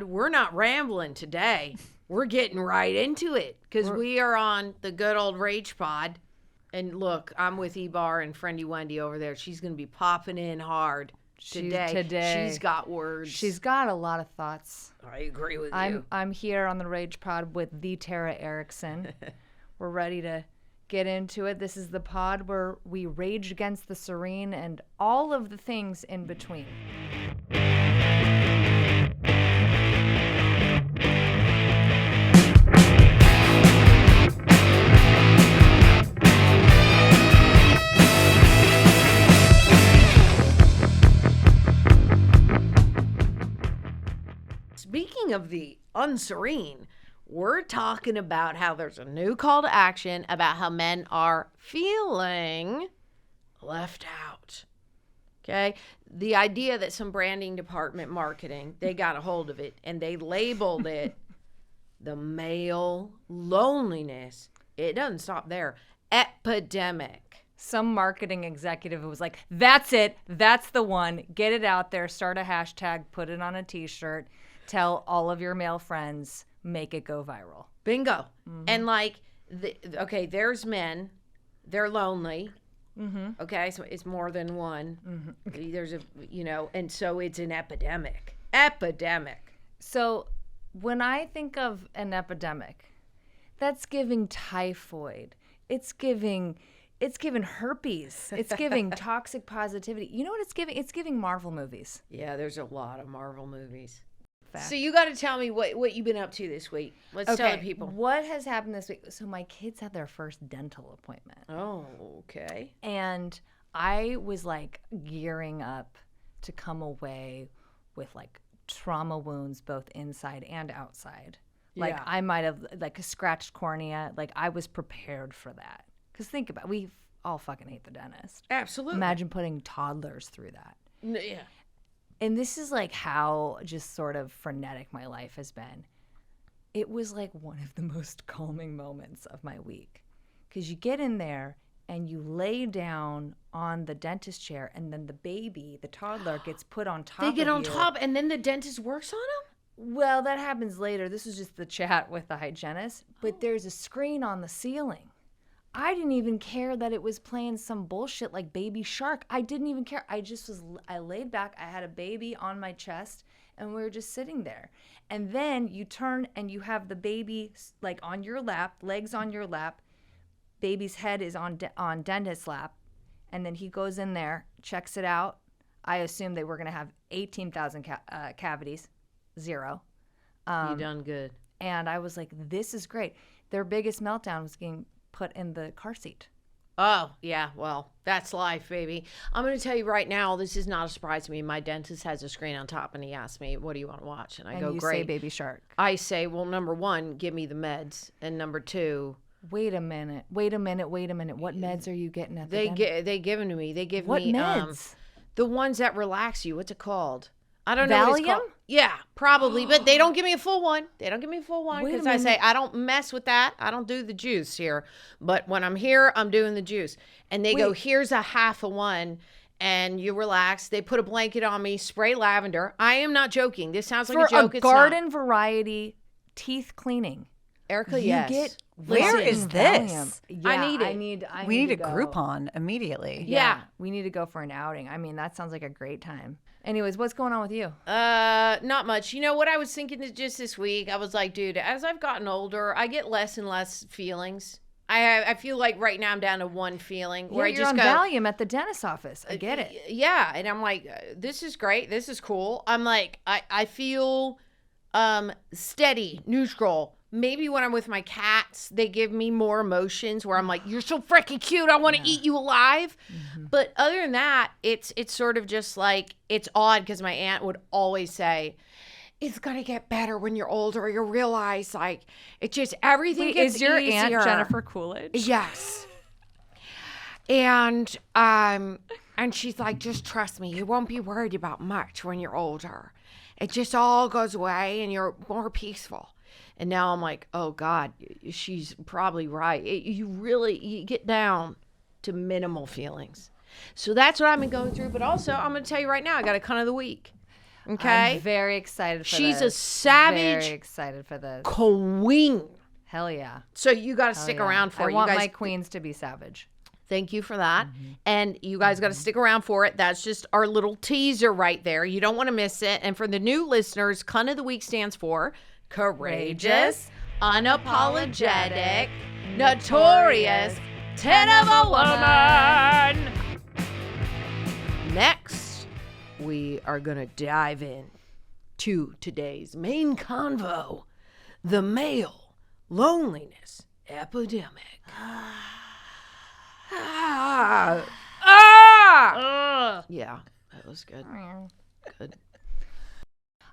We're not rambling today. We're getting right into it because we are on the good old Rage Pod. And look, I'm with Ebar and Friendy Wendy over there. She's going to be popping in hard today. She's got words. She's got a lot of thoughts. I agree with you. I'm here on the Rage Pod with the Tara Erickson. We're ready to get into it. This is the pod where we rage against the serene and all of the things in between. Speaking of the unserene, we're talking about how there's a new call to action about how men are feeling left out. Okay? The idea that some branding department marketing, they got a hold of it and they labeled it the male loneliness. It doesn't stop there. Epidemic. Some marketing executive was like, that's it. That's the one. Get it out there. Start a hashtag. Put it on a t-shirt. Tell all of your male friends. Make it go viral. Bingo. Mm-hmm. And like, there's men. They're lonely. Mm-hmm. Okay, so it's more than one. Mm-hmm. There's and so it's an epidemic. Epidemic. So when I think of an epidemic, that's giving typhoid. It's giving herpes. It's giving toxic positivity. You know what it's giving? It's giving Marvel movies. Yeah, there's a lot of Marvel movies. Fact. So you got to tell me what you've been up to this week. Let's tell the people. What has happened this week? So my kids had their first dental appointment. Oh, okay. And I was like gearing up to come away with like trauma wounds both inside and outside. Like I might have like a scratched cornea. Like I was prepared for that. Because think about it, we all fucking hate the dentist. Absolutely. Imagine putting toddlers through that. Yeah. And this is like how just sort of frenetic my life has been. It was like one of the most calming moments of my week. Because you get in there and you lay down on the dentist chair and then the toddler gets put on top of you. They get on top and then the dentist works on them? Well, that happens later. This was just the chat with the hygienist. But there's a screen on the ceiling. I didn't even care that it was playing some bullshit like Baby Shark. I didn't even care. I laid back. I had a baby on my chest and we were just sitting there. And then you turn and you have the baby like on your lap, legs on your lap. Baby's head is on dentist's lap. And then he goes in there, checks it out. I assumed they were going to have 18,000 cavities. 0. You done good. And I was like, this is great. Their biggest meltdown was getting put in the car seat. Oh, yeah. Well, that's life, baby. I'm going to tell you right now, this is not a surprise to me. My dentist has a screen on top and he asked me, what do you want to watch? And I go, great. Say Baby Shark. I say, well, number 1, give me the meds. And number 2. Wait a minute. What meds are you getting at the dentist? They give them to me. They give what me meds? The ones that relax you. What's it called? I don't know Valium? what it's called. Yeah, probably. But they don't give me a full one. Because I say, I don't mess with that. I don't do the juice here. But when I'm here, I'm doing the juice. And they go, here's a half of one. And you relax. They put a blanket on me, spray lavender. I am not joking. This sounds like a joke. It's garden variety teeth cleaning. Erica, yes. Where is this? Yeah, I need it. We need a Groupon immediately. Yeah. We need to go for an outing. I mean, that sounds like a great time. Anyways, what's going on with you? Not much. You know what I was thinking just this week? I was like, dude, as I've gotten older, I get less and less feelings. I feel like right now I'm down to one feeling where I just go. You're on Valium at the dentist's office. I get it. Yeah, and I'm like, this is great. This is cool. I'm like, I feel steady, neutral. Maybe when I'm with my cats, they give me more emotions where I'm like, you're so freaking cute. I want to eat you alive. Mm-hmm. But other than that, it's sort of just like, it's odd because my aunt would always say, it's going to get better when you're older. You'll realize like, it just, everything gets easier. Is your aunt Jennifer Coolidge? Yes. And she's like, just trust me. You won't be worried about much when you're older. It just all goes away and you're more peaceful. And now I'm like, oh, God, she's probably right. You get down to minimal feelings. So that's what I've been going through. But also, I'm going to tell you right now, I got a cunt of the week. Okay? I'm very excited for She's this. a savage Very excited for this. queen. Hell yeah. So you got to Hell stick yeah. around for I it. want you guys, my queens to be savage. Thank you for that. And you guys got to stick around for it. That's just our little teaser right there. You don't want to miss it. And for the new listeners, Cunt of the Week stands for courageous, unapologetic, notorious, 10 of a woman. Next, we are going to dive in to today's main convo, the male loneliness epidemic. Yeah, that was good. Good.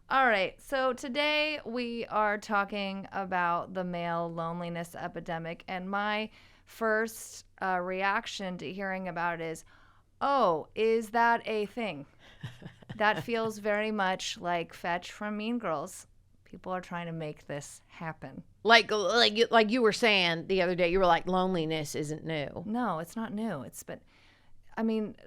All right. So today we are talking about the male loneliness epidemic. And my first reaction to hearing about it is, oh, is that a thing? That feels very much like Fetch from Mean Girls. People are trying to make this happen. Like you were saying the other day, you were like, loneliness isn't new. No, it's not new.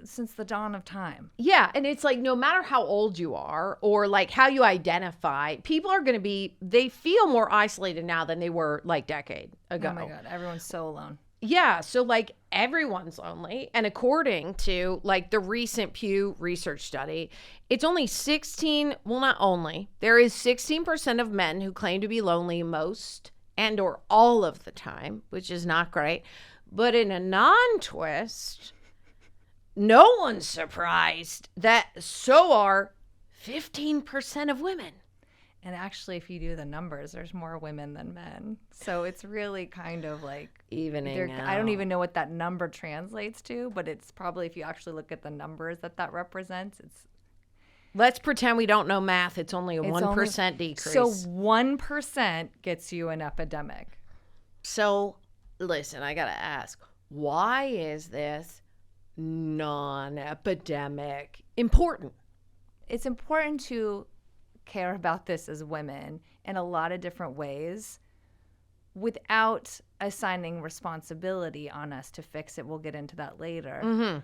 Since the dawn of time. Yeah, and it's like no matter how old you are or like how you identify, people are going to they feel more isolated now than they were like decade ago. Oh my God, everyone's so alone. Yeah, so like everyone's lonely. And according to like the recent Pew Research study, it's only 16% of men who claim to be lonely most and or all of the time, which is not great. But in a non-twist, no one's surprised that so are 15% of women. And actually, if you do the numbers, there's more women than men. So it's really kind of like evening out. I don't even know what that number translates to, but it's probably, if you actually look at the numbers that represents, it's. Let's pretend we don't know math. It's only a 1% decrease. So 1% gets you an epidemic. So listen, I got to ask, why is this non-epidemic important? It's important to care about this as women in a lot of different ways without assigning responsibility on us to fix it. We'll get into that later. Mm-hmm.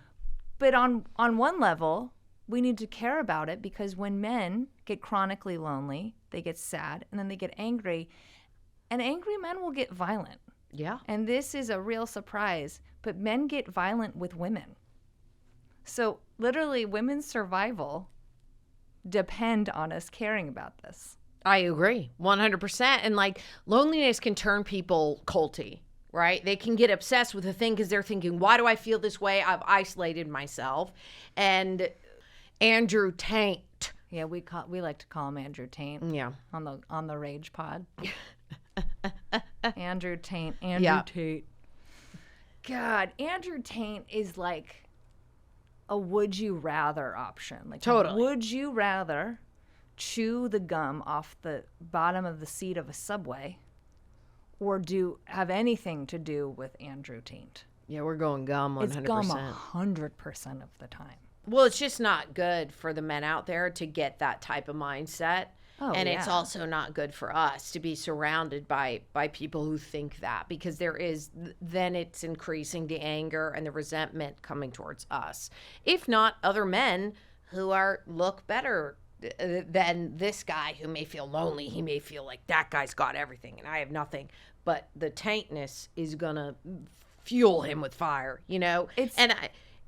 But on one level, we need to care about it because when men get chronically lonely, they get sad and then they get angry, and angry men will get violent. Yeah. And this is a real surprise, but men get violent with women. So literally women's survival depend on us caring about this. I agree 100%. And like loneliness can turn people culty, right? They can get obsessed with a thing because they're thinking, why do I feel this way? I've isolated myself. And Andrew Tate. Yeah, we like to call him Andrew Tate. Yeah. On the Rage Pod. Andrew Tate. Tate. God, Andrew Tate is like a would you rather option. Like, totally. Would you rather chew the gum off the bottom of the seat of a subway or have anything to do with Andrew Tate? Yeah, we're going gum 100%. It's gum 100% of the time. Well, it's just not good for the men out there to get that type of mindset. Oh, and yeah. it's also not good for us to be surrounded by people who think that, because then it's increasing the anger and the resentment coming towards us. If not other men who look better than this guy who may feel lonely. He may feel like that guy's got everything and I have nothing. But the taintness is going to fuel him with fire, you know?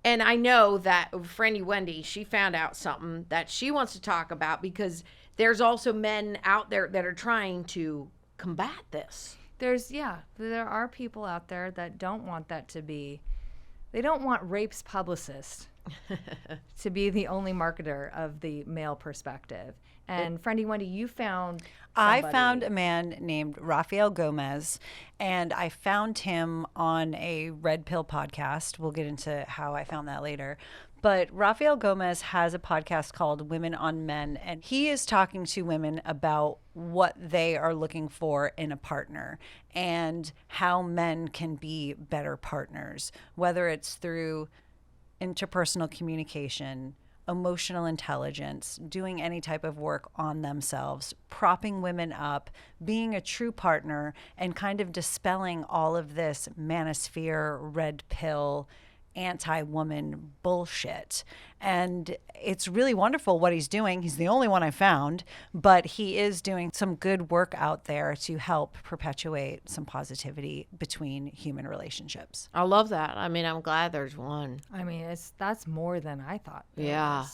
And I know that Friendy Wendy, she found out something that she wants to talk about because there's also men out there that are trying to combat this. There are people out there that don't want that to be. They don't want Rape's publicist to be the only marketer of the male perspective. And Friendy Wendy, you found somebody. I found a man named Rafael Gomez, and I found him on a Red Pill podcast. We'll get into how I found that later. But Rafael Gomez has a podcast called Women on Men, and he is talking to women about what they are looking for in a partner and how men can be better partners, whether it's through interpersonal communication, emotional intelligence, doing any type of work on themselves, propping women up, being a true partner, and kind of dispelling all of this manosphere, red pill anti-woman bullshit. And it's really wonderful what he's doing. He's the only one I found, but he is doing some good work out there to help perpetuate some positivity between human relationships. I love that. I mean, I'm glad there's one. I mean, that's more than I thought. Yeah.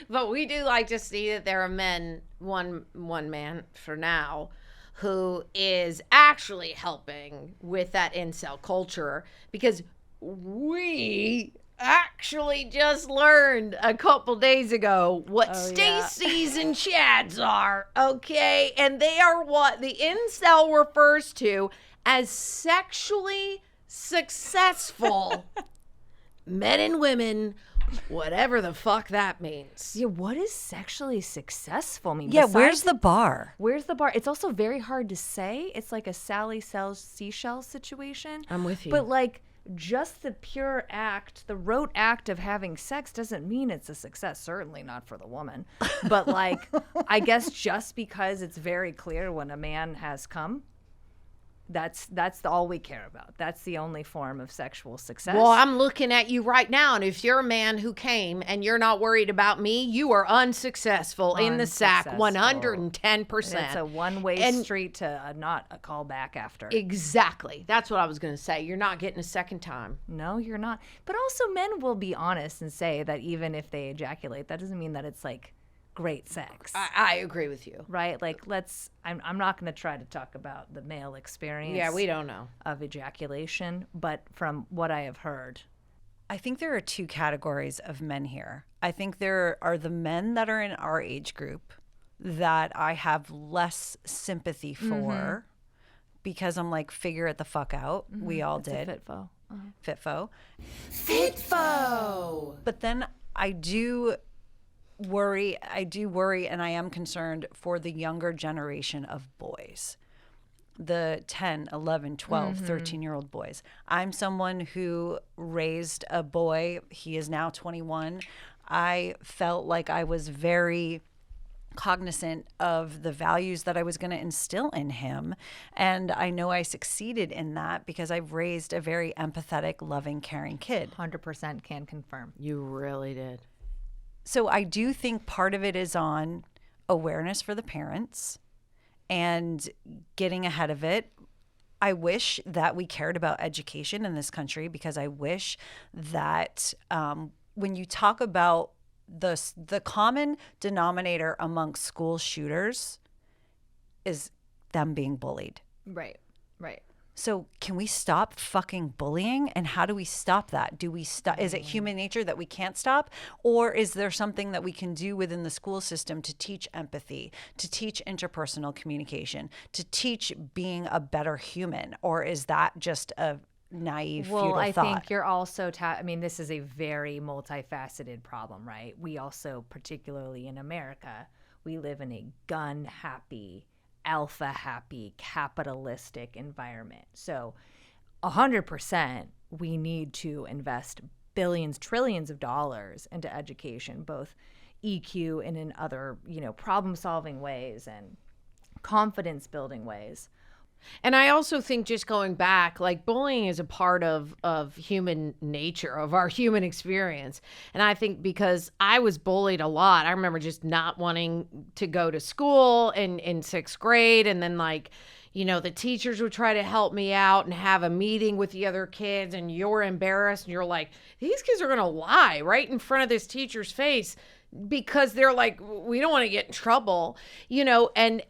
But we do like to see that there are men, one man for now, who is actually helping with that incel culture, because we actually just learned a couple days ago what Stacy's and Chad's are, okay? And they are what the incel refers to as sexually successful men and women, whatever the fuck that means. Yeah, what does sexually successful mean? Yeah, where's the bar? Where's the bar? It's also very hard to say. It's like a Sally sells seashells situation. I'm with you. But like, just the pure act, the rote act of having sex doesn't mean it's a success. Certainly not for the woman. But like, I guess just because it's very clear when a man has come, that's all we care about. That's the only form of sexual success. Well, I'm looking at you right now, and if you're a man who came and you're not worried about me, you are unsuccessful in the sack, 110%. It's a one-way street to not a call back after. Exactly. That's what I was going to say. You're not getting a second time. No, you're not. But also, men will be honest and say that even if they ejaculate, that doesn't mean that it's like great sex. I agree with you. Right? Like, I'm not going to try to talk about the male experience. Yeah, we don't know. Of ejaculation, but from what I have heard. I think there are two categories of men here. I think there are the men that are in our age group that I have less sympathy for because I'm like, figure it the fuck out. We all did. F.I.T.F.O. F.I.T.F.O. F.I.T.F.O. But then I do worry, and I am concerned for the younger generation of boys, the 10, 11, 12, 13-year-old boys. I'm someone who raised a boy. He is now 21. I felt like I was very cognizant of the values that I was going to instill in him. And I know I succeeded in that because I've raised a very empathetic, loving, caring kid. 100% can confirm. You really did. So I do think part of it is on awareness for the parents and getting ahead of it. I wish that we cared about education in this country, because I wish that when you talk about the common denominator amongst school shooters is them being bullied. Right. So can we stop fucking bullying? And how do we stop that? Do we stop? Is it human nature that we can't stop? Or is there something that we can do within the school system to teach empathy, to teach interpersonal communication, to teach being a better human? Or is that just a naive, futile I thought? think you're also, I mean, this is a very multifaceted problem, right? We also, particularly in America, we live in a gun-happy, alpha-happy, capitalistic environment. So 100% we need to invest billions, trillions of dollars into education, both EQ and in other, problem-solving ways and confidence-building ways. And I also think, just going back, like, bullying is a part of human nature, of our human experience. And I think because I was bullied a lot, I remember just not wanting to go to school in sixth grade. And then, like, the teachers would try to help me out and have a meeting with the other kids, and you're embarrassed and you're like, these kids are going to lie right in front of this teacher's face, because they're like, we don't want to get in trouble, and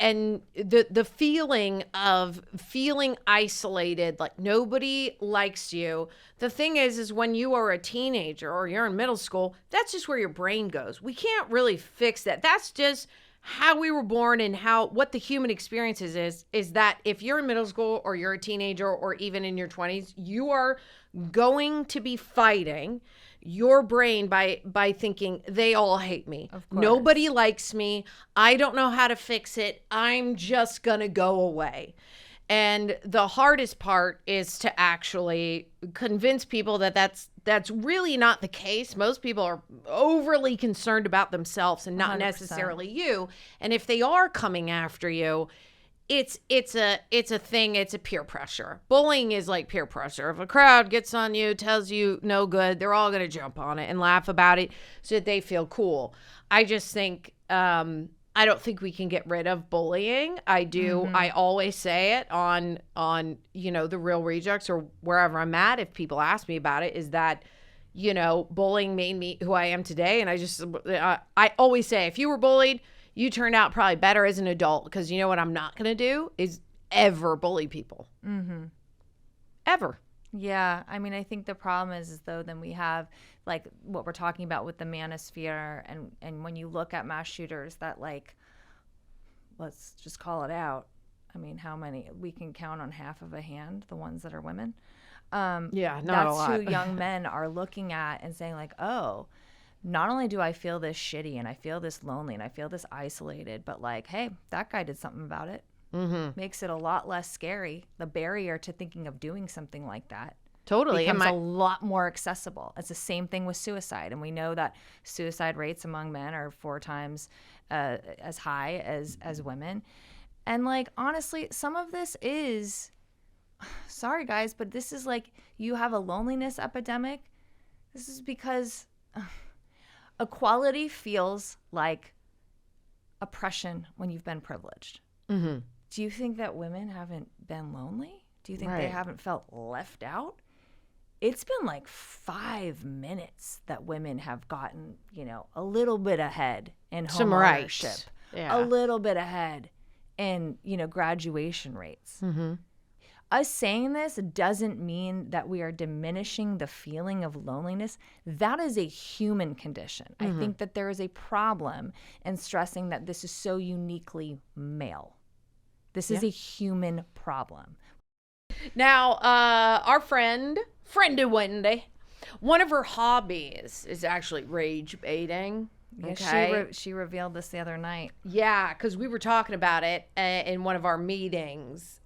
the feeling of feeling isolated, like nobody likes you. The thing is when you are a teenager or you're in middle school, that's just where your brain goes. We can't really fix that. That's just how we were born, and what the human experience is that if you're in middle school or you're a teenager or even in your 20s, you are going to be fighting your brain by thinking they all hate me. Nobody likes me. I don't know how to fix it. I'm just going to go away. And the hardest part is to actually convince people that that's really not the case. Most people are overly concerned about themselves and not 100%. necessarily you. And if they are coming after you, it's a thing. It's a peer pressure. Bullying is like peer pressure. If a crowd gets on you, tells you no good, they're all going to jump on it and laugh about it so that they feel cool. I just think, I don't think we can get rid of bullying. I do. I always say it on, the Real Rejects or wherever I'm at. If people ask me about it, is that, bullying made me who I am today. And I always say, if you were bullied, you turned out probably better as an adult, because you know what I'm not going to do is ever bully people. Ever. Yeah. I mean, I think the problem is though, then we have like what we're talking about with the manosphere. And when you look at mass shooters that like, let's just call it out. I mean, how many? We can count on half of a hand, the ones that are women. Yeah, not that's a lot. who young men are looking at and saying like, oh, not only do I feel this shitty and I feel this lonely and I feel this isolated, but like, hey, that guy did something about it. Makes it a lot less scary. The barrier to thinking of doing something like that Totally. becomes a lot more accessible. It's the same thing with suicide. And we know that suicide rates among men are 4 times as high as women. And like, honestly, some of this is, sorry guys, but this is like, you have a loneliness epidemic. This is because equality feels like oppression when you've been privileged. Do you think that women haven't been lonely? Do you think they haven't felt left out? It's been like 5 minutes that women have gotten, a little bit ahead in home ownership, a little bit ahead in, graduation rates. Us saying this doesn't mean that we are diminishing the feeling of loneliness. That is a human condition. I think that there is a problem in stressing that this is so uniquely male. This is a human problem. Now, our friend Wendy, one of her hobbies is actually rage baiting. Okay. She revealed this the other night. Yeah, because we were talking about it in one of our meetings,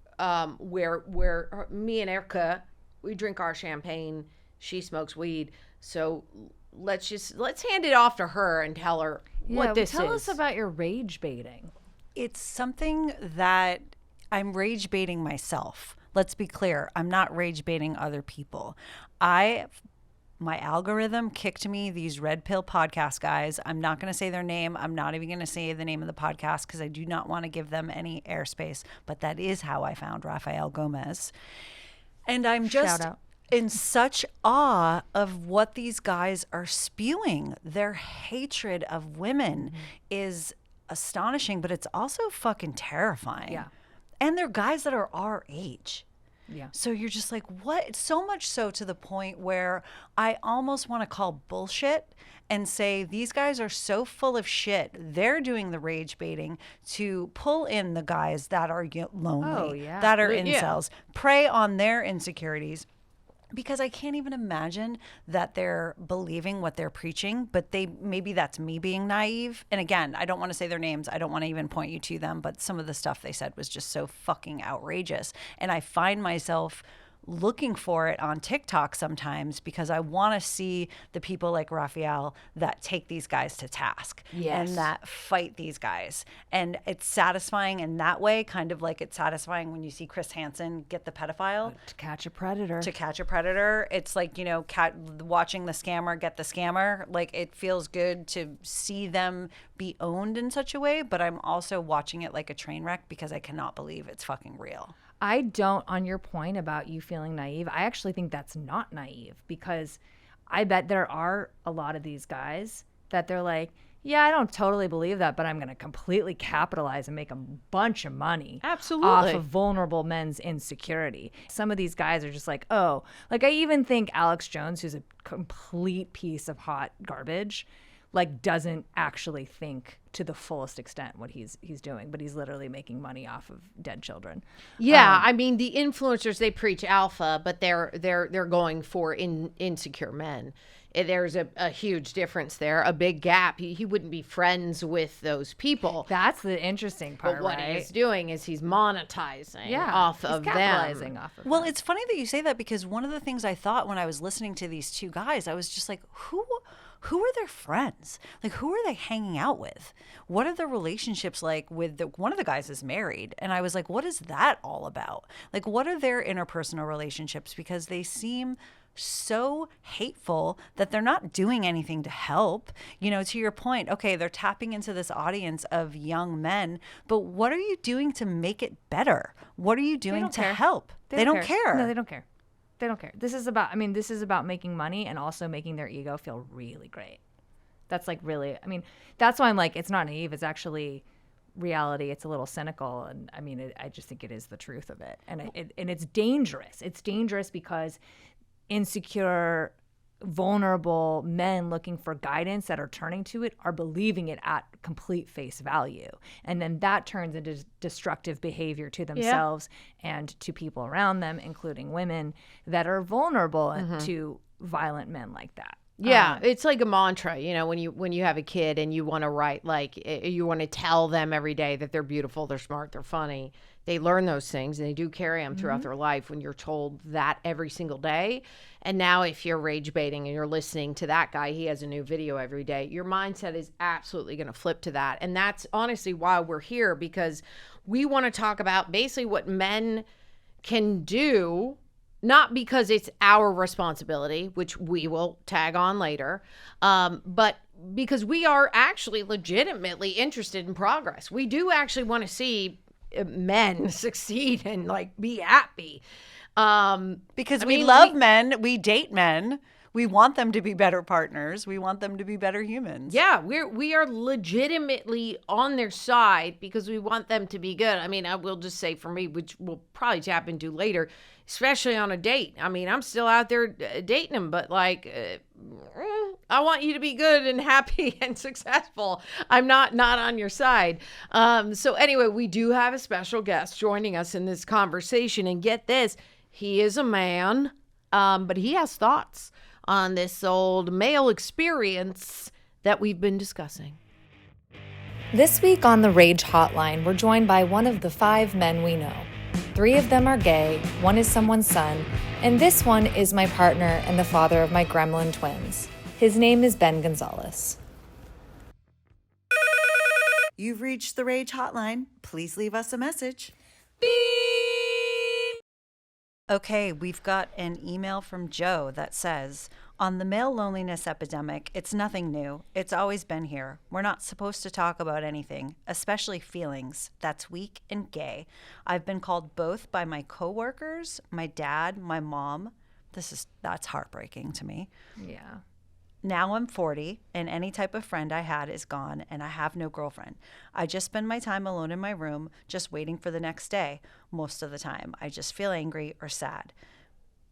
where me and Erica, we drink our champagne, she smokes weed. So let's hand it off to her and tell her what this is. Tell us about your rage baiting. It's something that I'm rage baiting myself. Let's be clear. I'm not rage baiting other people. My algorithm kicked me these red pill podcast guys. I'm not going to say their name. I'm not even going to say the name of the podcast because I do not want to give them any airspace. But that is how I found Rafael Gomez. And I'm just in such awe of what these guys are spewing. Their hatred of women is astonishing, but it's also fucking terrifying. Yeah. And they're guys that are our age. Yeah. So you're just like, what? So much so to the point where I almost want to call bullshit and say these guys are so full of shit. They're doing the rage baiting to pull in the guys that are lonely, that are incels, prey on their insecurities. Because I can't even imagine that they're believing what they're preaching, but maybe that's me being naive. And again, I don't want to say their names. I don't want to even point you to them, but some of the stuff they said was just so fucking outrageous. And I find myself looking for it on TikTok sometimes because I want to see the people like Raphael that take these guys to task and that fight these guys. And it's satisfying in that way, kind of like it's satisfying when you see Chris Hansen get the pedophile. To catch a predator. To catch a predator. It's like, watching the scammer get the scammer. Like, it feels good to see them be owned in such a way, but I'm also watching it like a train wreck because I cannot believe it's fucking real. I don't, on your point about you feeling naive, I actually think that's not naive because I bet there are a lot of these guys that they're like, yeah, I don't totally believe that, but I'm going to completely capitalize and make a bunch of money off of vulnerable men's insecurity. Some of these guys are just like, oh, like I even think Alex Jones, who's a complete piece of hot garbage, like doesn't actually think to the fullest extent what he's doing, but he's literally making money off of dead children. Yeah, I mean the influencers, they preach alpha, but they're going for insecure men. There's a huge difference there, a big gap. He wouldn't be friends with those people. That's the interesting part. But what he's doing is he's monetizing off of capitalizing them. Off of well, it's funny that you say that because one of the things I thought when I was listening to these two guys, I was just like, who are their friends? Like, who are they hanging out with? What are their relationships like with one of the guys is married. And I was like, what is that all about? Like, what are their interpersonal relationships? Because they seem so hateful that they're not doing anything to help. You know, to your point, okay, they're tapping into this audience of young men, but what are you doing to make it better? What are you doing to help? They don't care. No, they don't care. They don't care. This is about making money and also making their ego feel really great. That's like really, I mean, that's why I'm like, it's not naive. It's actually reality. It's a little cynical. And I mean, I just think it is the truth of it. And it's dangerous. It's dangerous because insecure, vulnerable men looking for guidance that are turning to it are believing it at complete face value. And then that turns into destructive behavior to themselves and to people around them, including women that are vulnerable to violent men like that. Yeah, it's like a mantra, you know, when you have a kid and you want to write, like, you want to tell them every day that they're beautiful, they're smart, they're funny. They learn those things and they do carry them throughout their life when you're told that every single day. And now if you're rage baiting and you're listening to that guy, he has a new video every day, your mindset is absolutely going to flip to that. And that's honestly why we're here, because we want to talk about basically what men can do, not because it's our responsibility, which we will tag on later, but because we are actually legitimately interested in progress. We do actually want to see men succeed and like be happy. Because we love men, we date men. We want them to be better partners. We want them to be better humans. Yeah, we are legitimately on their side because we want them to be good. I mean, I will just say for me, which we'll probably tap into later, especially on a date. I mean, I'm still out there dating them, but like, I want you to be good and happy and successful. I'm not on your side. So anyway, we do have a special guest joining us in this conversation, and get this, he is a man, but he has thoughts on this old male experience that we've been discussing. This week on the Rage Hotline, we're joined by one of the 5 men we know. 3 of them are gay, 1 is someone's son, and this one is my partner and the father of my gremlin twins. His name is Ben Gonzalez. You've reached the Rage Hotline. Please leave us a message. Okay, we've got an email from Joe that says, on the male loneliness epidemic, it's nothing new. It's always been here. We're not supposed to talk about anything, especially feelings. That's weak and gay. I've been called both by my coworkers, my dad, my mom. That's heartbreaking to me. Yeah. Now I'm 40, and any type of friend I had is gone, and I have no girlfriend. I just spend my time alone in my room, just waiting for the next day. Most of the time, I just feel angry or sad.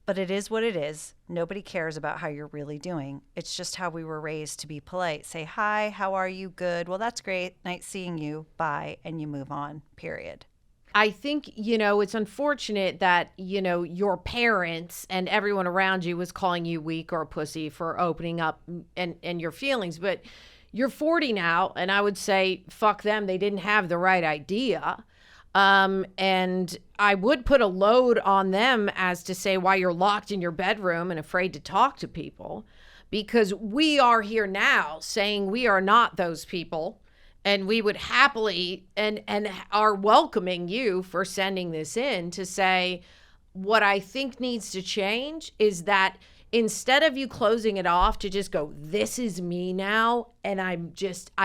But it is what it is. Nobody cares about how you're really doing. It's just how we were raised to be polite. Say, hi, how are you? Good. Well, that's great. Nice seeing you. Bye. And you move on, period. I think, it's unfortunate that, your parents and everyone around you was calling you weak or a pussy for opening up and your feelings. But you're 40 now, and I would say, fuck them. They didn't have the right idea. And I would put a load on them as to say why you're locked in your bedroom and afraid to talk to people, because we are here now saying we are not those people. And we would happily and are welcoming you for sending this in to say, what I think needs to change is that instead of you closing it off to just go, this is me now, and I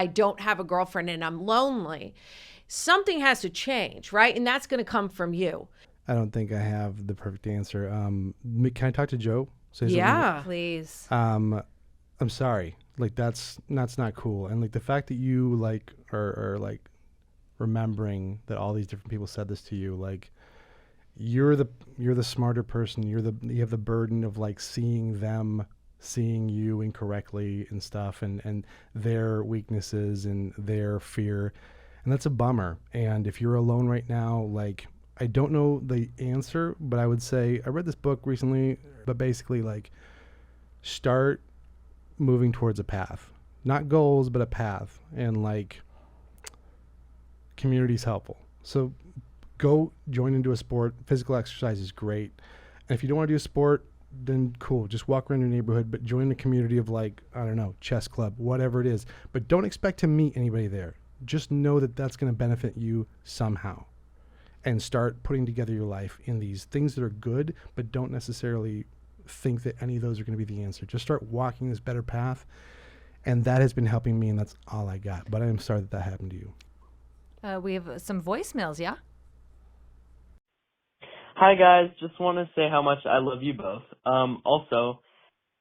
don't have a girlfriend and I'm lonely, something has to change, right? And that's going to come from you. I don't think I have the perfect answer. Can I talk to Joe? Say Yeah. Please. I'm sorry. Like that's not cool. And like the fact that you like are like remembering that all these different people said this to you, like you're the smarter person. You have the burden of like seeing them seeing you incorrectly and stuff, and their weaknesses and their fear. And that's a bummer. And if you're alone right now, like, I don't know the answer, but I would say, I read this book recently, but basically like start moving towards a path, not goals, but a path. And like community's helpful. So go join into a sport. Physical exercise is great. And if you don't want to do a sport, then cool. Just walk around your neighborhood, but join the community of like, I don't know, chess club, whatever it is. But don't expect to meet anybody there. Just know that that's going to benefit you somehow. And start putting together your life in these things that are good, but don't necessarily think that any of those are going to be the answer. Just start walking this better path. And that has been helping me, and that's all I got. But I am sorry that that happened to you. We have some voicemails, yeah? Hi guys, just want to say how much I love you both. Also,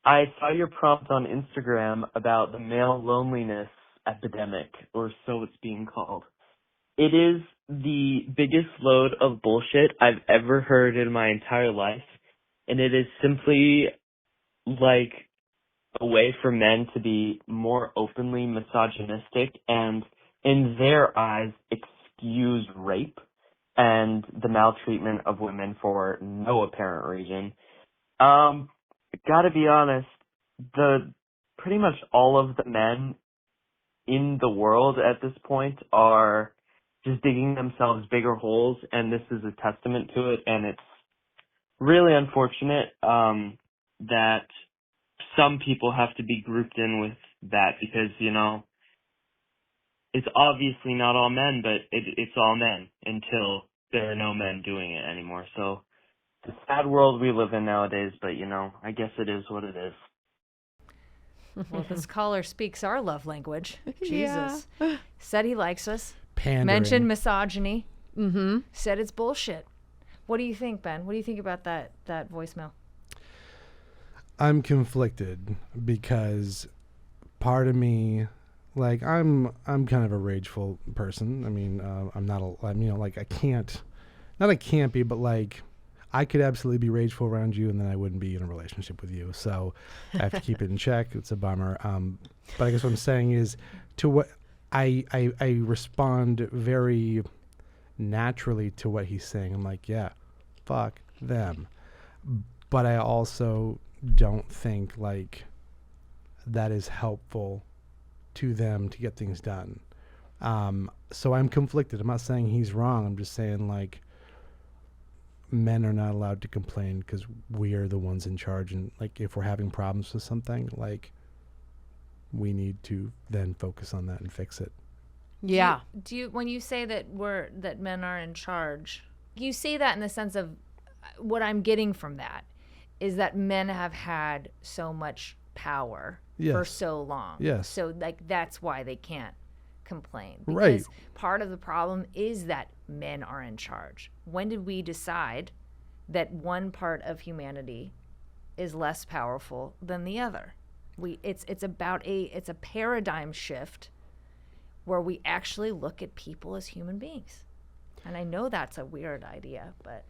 I saw your prompt on Instagram about the male loneliness epidemic, or so it's being called. It is the biggest load of bullshit I've ever heard in my entire life, and it is simply like a way for men to be more openly misogynistic and, in their eyes, excuse rape and the maltreatment of women for no apparent reason. Gotta be honest, pretty much all of the men in the world at this point are just digging themselves bigger holes, and this is a testament to it, and it's really unfortunate that some people have to be grouped in with that because, you know, it's obviously not all men, but it's all men until there are no men doing it anymore. So it's a sad world we live in nowadays, but, you know, I guess it is what it is. Well, this caller speaks our love language. Jesus. Yeah. Said he likes us. Pandering. Mentioned misogyny. Mm-hmm. Said it's bullshit. What do you think, Ben? What do you think about that voicemail? I'm conflicted because part of me, like, I'm kind of a rageful person. I mean, I can't be, but like, I could absolutely be rageful around you, and then I wouldn't be in a relationship with you. So I have to keep it in check. It's a bummer. But I guess what I'm saying is, to what I respond very naturally to what he's saying. I'm like, yeah, fuck them. But I also don't think like that is helpful to them to get things done. So I'm conflicted. I'm not saying he's wrong. I'm just saying like men are not allowed to complain because we are the ones in charge. And like if we're having problems with something, like we need to then focus on that and fix it. Yeah. Do you when you say that men are in charge, you say that in the sense of what I'm getting from that is that men have had so much power for so long. Yes. So like that's why they can't complain. Because Right. part of the problem is that men are in charge. When did we decide that one part of humanity is less powerful than the other? It's a paradigm shift where we actually look at people as human beings. And I know that's a weird idea, but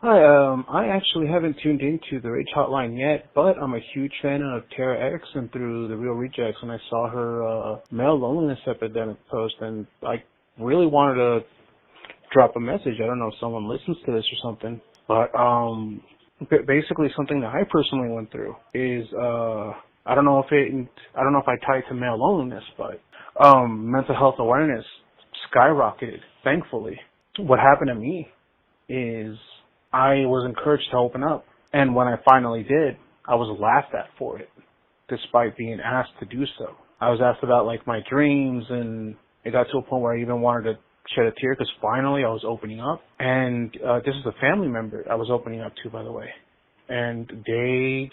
Hi, I actually haven't tuned into the Rage Hotline yet, but I'm a huge fan of Tara X and through the Real Rejects, and I saw her male loneliness epidemic post, and I really wanted to drop a message. I don't know if someone listens to this or something, but basically something that I personally went through is I don't know if I tie it to male loneliness, but mental health awareness skyrocketed, thankfully. What happened to me is I was encouraged to open up. And when I finally did, I was laughed at for it, despite being asked to do so. I was asked about like my dreams, and it got to a point where I even wanted to shed a tear because finally I was opening up. And this is a family member I was opening up to, by the way. And they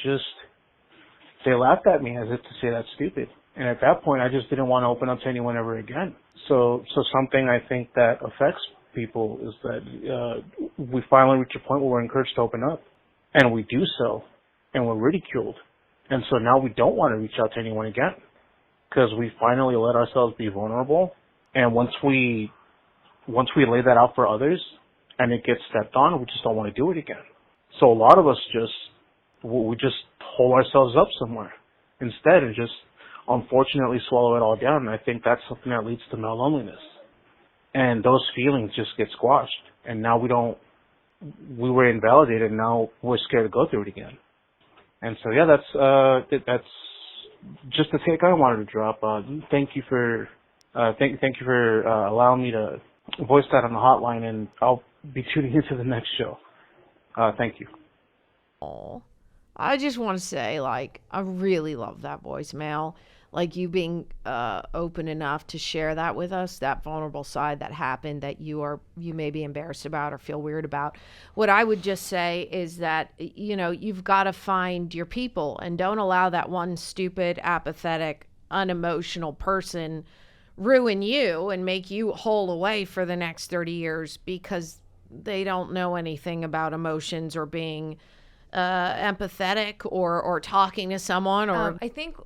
laughed at me as if to say that's stupid. And at that point, I just didn't want to open up to anyone ever again. So something I think that affects people is that we finally reach a point where we're encouraged to open up, and we do so, and we're ridiculed, and so now we don't want to reach out to anyone again because we finally let ourselves be vulnerable. And once we lay that out for others and it gets stepped on, we just don't want to do it again. So a lot of us we just hold ourselves up somewhere instead and just unfortunately swallow it all down. And I think that's something that leads to male loneliness. And those feelings just get squashed. And now we were invalidated, and now we're scared to go through it again. And so, yeah, that's just the take I wanted to drop. Thank you for allowing me to voice that on the hotline, and I'll be tuning into the next show. Thank you. Oh, I just want to say, like, I really love that voicemail. Like, you being open enough to share that with us, that vulnerable side that happened that you may be embarrassed about or feel weird about. What I would just say is that, you know, you've got to find your people and don't allow that one stupid, apathetic, unemotional person ruin you and make you hole away for the next 30 years because they don't know anything about emotions or being empathetic or talking to someone. Or I think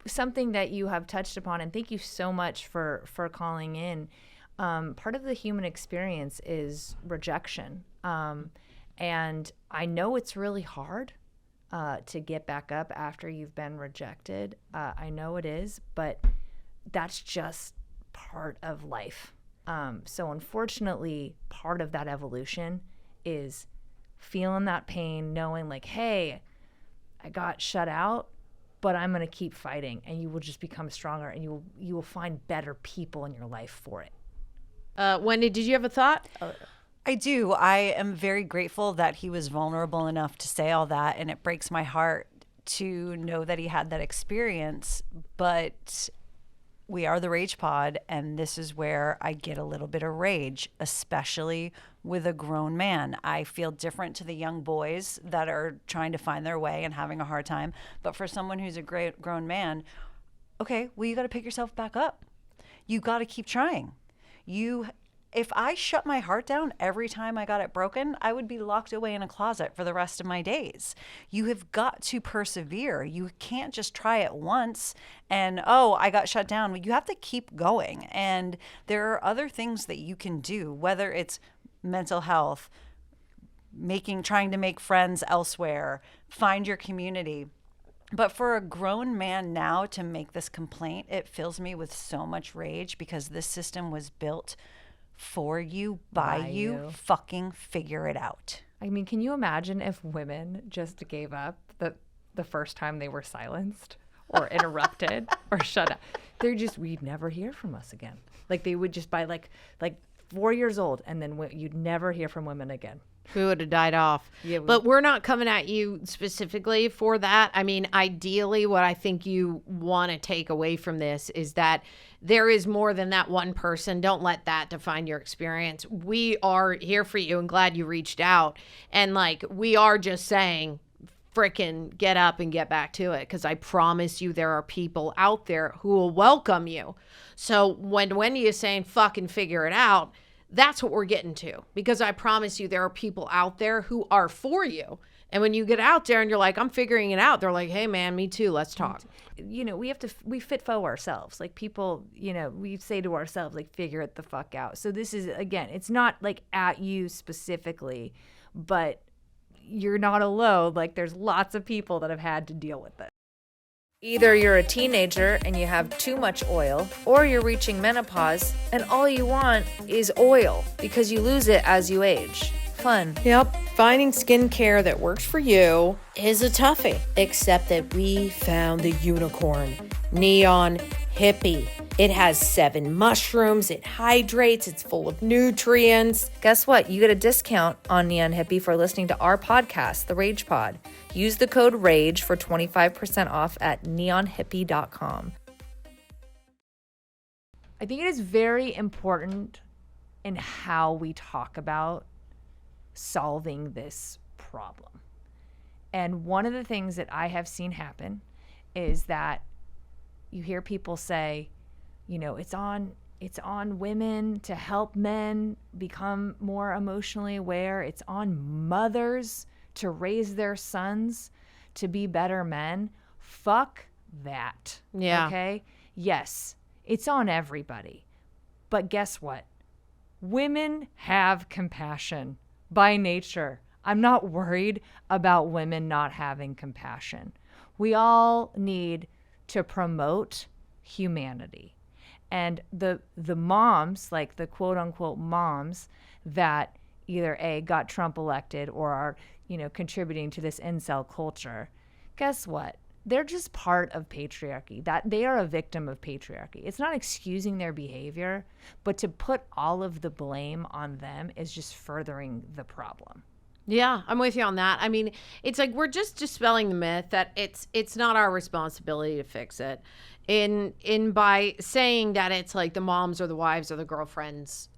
something that you have touched upon, and thank you so much for calling in, part of the human experience is rejection. And I know it's really hard to get back up after you've been rejected. I know it is, but that's just part of life. So unfortunately, part of that evolution is feeling that pain, knowing like, hey, I got shut out, but I'm going to keep fighting, and you will just become stronger, and you will find better people in your life for it. Wendy, did you have a thought? I do. I am very grateful that he was vulnerable enough to say all that, and it breaks my heart to know that he had that experience. But we are the Rage Pod, and this is where I get a little bit of rage, especially with a grown man. I feel different to the young boys that are trying to find their way and having a hard time. But for someone who's a great grown man, okay, well, you got to pick yourself back up. You got to keep trying. If I shut my heart down every time I got it broken, I would be locked away in a closet for the rest of my days. You have got to persevere. You can't just try it once and, oh, I got shut down. You have to keep going. And there are other things that you can do, whether it's mental health, trying to make friends elsewhere, find your community. But for a grown man now to make this complaint, it fills me with so much rage because this system was built for you, by you. Fucking figure it out. I mean, can you imagine if women just gave up the first time they were silenced or interrupted or shut up? We'd never hear from us again. Like they would just by like 4 years old, and then you'd never hear from women again. We would have died off. Yeah, but we're not coming at you specifically for that. I mean, ideally, what I think you want to take away from this is that there is more than that one person. Don't let that define your experience. We are here for you and glad you reached out. And like, we are just saying, frickin' get up and get back to it. Because I promise you there are people out there who will welcome you. So when Wendy is saying fucking figure it out, that's what we're getting to, because I promise you there are people out there who are for you. And when you get out there and you're like, I'm figuring it out, they're like, hey man, me too, let's talk. You know, we F.I.T.F.O ourselves. Like people, you know, we say to ourselves, like, figure it the fuck out. So this is, again, it's not like at you specifically, but you're not alone. Like there's lots of people that have had to deal with it. Either you're a teenager and you have too much oil, or you're reaching menopause and all you want is oil because you lose it as you age. Fun. Yep, finding skincare that works for you is a toughie, except that we found the unicorn, Neon Hippie. It has 7 mushrooms, it hydrates, it's full of nutrients. Guess what? You get a discount on Neon Hippie for listening to our podcast, The Rage Pod. Use the code RAGE for 25% off at neonhippie.com. I think it is very important in how we talk about solving this problem. And one of the things that I have seen happen is that you hear people say, you know, it's on women to help men become more emotionally aware. It's on mothers to raise their sons to be better men. Fuck that. Yeah. Okay? Yes, it's on everybody. But guess what? Women have compassion by nature. I'm not worried about women not having compassion. We all need to promote humanity. And the moms, like the quote unquote moms that either A, got Trump elected or are, you know, contributing to this incel culture, guess what? They're just part of patriarchy. That they are a victim of patriarchy. It's not excusing their behavior, but to put all of the blame on them is just furthering the problem. Yeah, I'm with you on that. I mean, it's like we're just dispelling the myth that it's not our responsibility to fix it. In by saying that it's like the moms or the wives or the girlfriends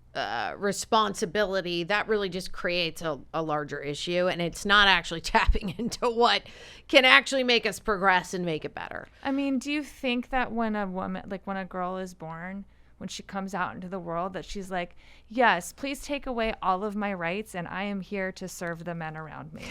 responsibility, that really just creates a larger issue, and it's not actually tapping into what can actually make us progress and make it better. I mean, do you think that when a woman, like when a girl is born, when she comes out into the world, that she's like, yes, please take away all of my rights and I am here to serve the men around me?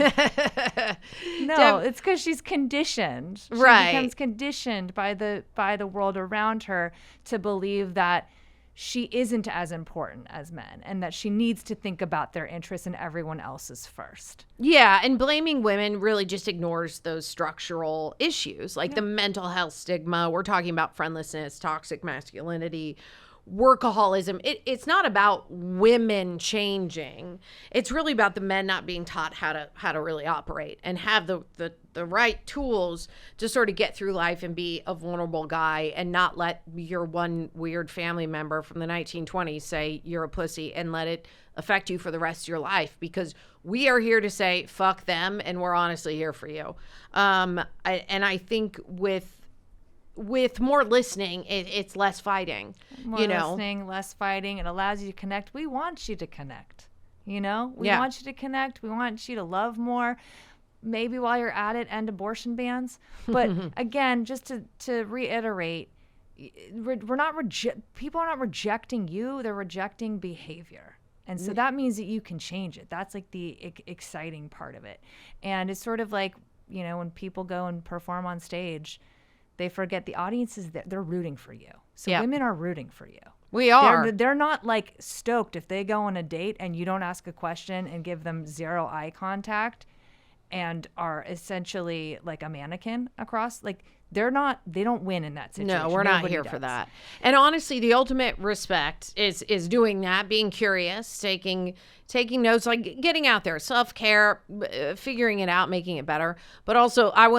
No, it's because she's conditioned. She becomes conditioned by the world around her to believe that she isn't as important as men and that she needs to think about their interests and everyone else's first. Yeah, and blaming women really just ignores those structural issues, like the mental health stigma. We're talking about friendlessness, toxic masculinity, workaholism. It's not about women changing. It's really about the men not being taught how to really operate and have the right tools to sort of get through life and be a vulnerable guy and not let your one weird family member from the 1920s say you're a pussy and let it affect you for the rest of your life, because we are here to say fuck them and we're honestly here for you. I think with more listening, it's less fighting. More listening, less fighting. It allows you to connect. We want you to connect. We want you to connect. We want you to love more. Maybe while you're at it, end abortion bans. But again, just to reiterate, people are not rejecting you. They're rejecting behavior. And so that means that you can change it. That's like the exciting part of it. And it's sort of like, when people go and perform on stage, they forget the audience is there. They're rooting for you. So women are rooting for you. We are. They're not like stoked if they go on a date and you don't ask a question and give them zero eye contact and are essentially like a mannequin across. Like they don't win in that situation. No, we're not here for that. And honestly, the ultimate respect is doing that, being curious, taking notes, like getting out there, self-care, figuring it out, making it better. But also, that's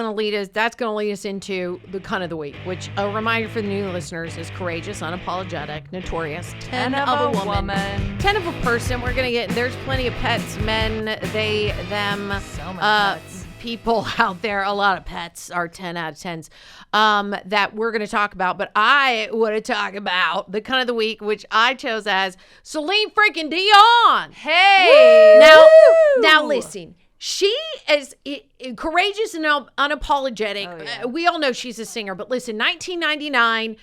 going to lead us into the cunt of the week, which a reminder for the new listeners is courageous, unapologetic, notorious, 10 of a woman, 10 of a person. We're going to there's plenty of pets, men, they, them, so many pets. People out there, a lot of pets are 10 out of 10s that we're going to talk about. But I want to talk about the cunt of the week, which I chose as Celine freaking Dion. Hey! Now listen. She is courageous and unapologetic. Oh, yeah. We all know she's a singer, but listen, 1999,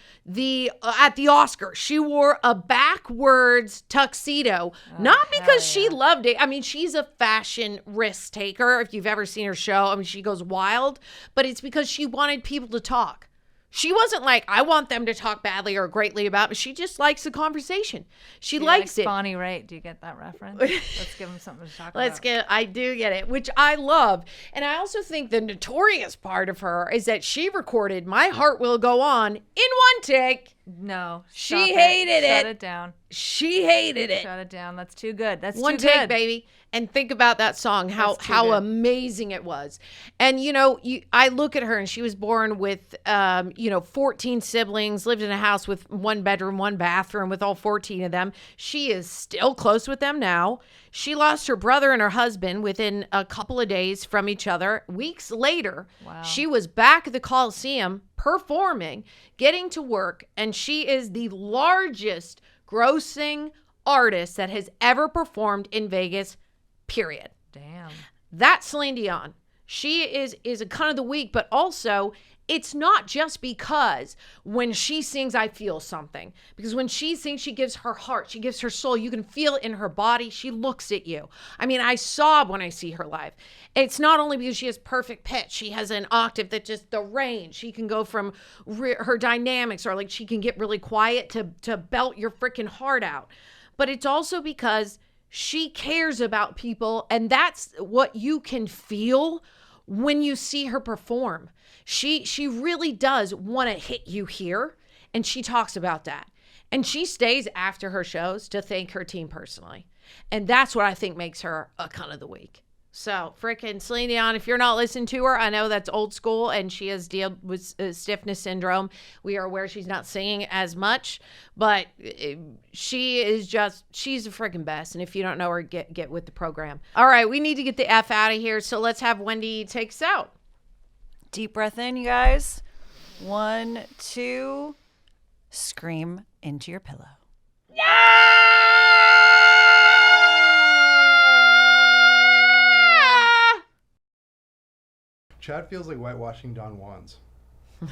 at the Oscars, she wore a backwards tuxedo, not because she loved it. I mean, she's a fashion risk taker. If you've ever seen her show, I mean, she goes wild, but it's because she wanted people to talk. She wasn't like, I want them to talk badly or greatly about me. She just likes the conversation. She likes it. Bonnie Raitt. Do you get that reference? Let's give him something to talk about. I do get it, which I love. And I also think the notorious part of her is that she recorded My Heart Will Go On in one take. No. She hated it. Shut it down. She hated it. Shut it down. That's too good. That's one too good. One take, baby. And think about that song, how amazing it was. And, I look at her and she was born with, 14 siblings, lived in a house with 1 bedroom, 1 bathroom with all 14 of them. She is still close with them now. She lost her brother and her husband within a couple of days from each other. Weeks later, she was back at the Coliseum performing, getting to work, and she is the largest grossing artist that has ever performed in Vegas, period. Damn. That's Celine Dion. She is a cunt of the week, but also it's not just because when she sings, I feel something. Because when she sings, she gives her heart, she gives her soul. You can feel it in her body. She looks at you. I mean, I sob when I see her live. It's not only because she has perfect pitch. She has an octave that just the range. She can go from her dynamics, or like she can get really quiet to belt your freaking heart out. But it's also because she cares about people, and that's what you can feel when you see her perform. She really does want to hit you here, and she talks about that. And she stays after her shows to thank her team personally. And that's what I think makes her a cunt of the week. So, freaking Celine Dion, if you're not listening to her, I know that's old school and she has dealt with stiffness syndrome. We are aware she's not singing as much, but she's a freaking best. And if you don't know her, get with the program. All right, we need to get the F out of here. So let's have Wendy take us out. Deep breath in, you guys. 1, 2, scream into your pillow. Chad feels like whitewashing Don Juan's.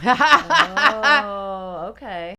Oh, okay.